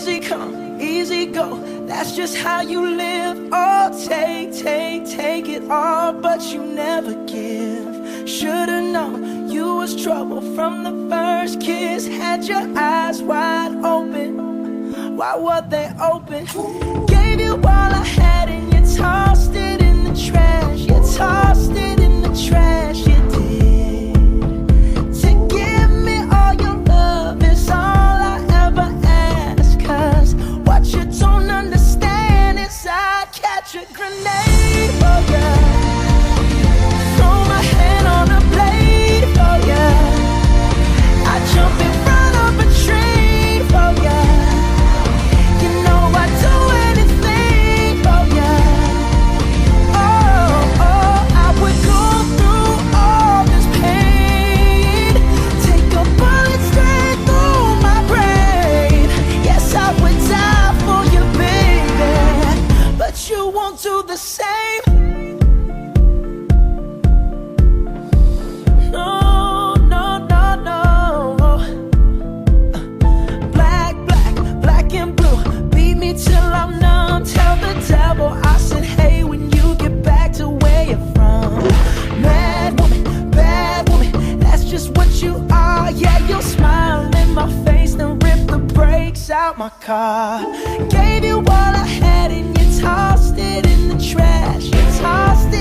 Easy come, easy go, that's just how you live. Oh, take it all, but you never give. Should've known you was trouble from the first kiss. Had your eyes wide open, why were they open? Gave you all I had and you tossed it in the trash. You tossed it in the trash, you did. To give me all your love is all I ever ask. Cause what you don't understand is I'd catch a grenade for ya, throw my hand on a blade for ya, I'd jump in front of a train for ya. You know I'd do anything for ya. Oh, I would go through all this pain, take a bullet straight through my brain. Yes, I would die for you, baby, but you won't do the same. No, no, no, no. Black and blue, beat me till I'm numb. Tell the devil I said hey when you get back to where you're from. Mad woman, that's just what you are. Yeah, you'll smile in my face, then rip the brakes out my car. Gave you all I had and you tossed it in the trash. You tossed it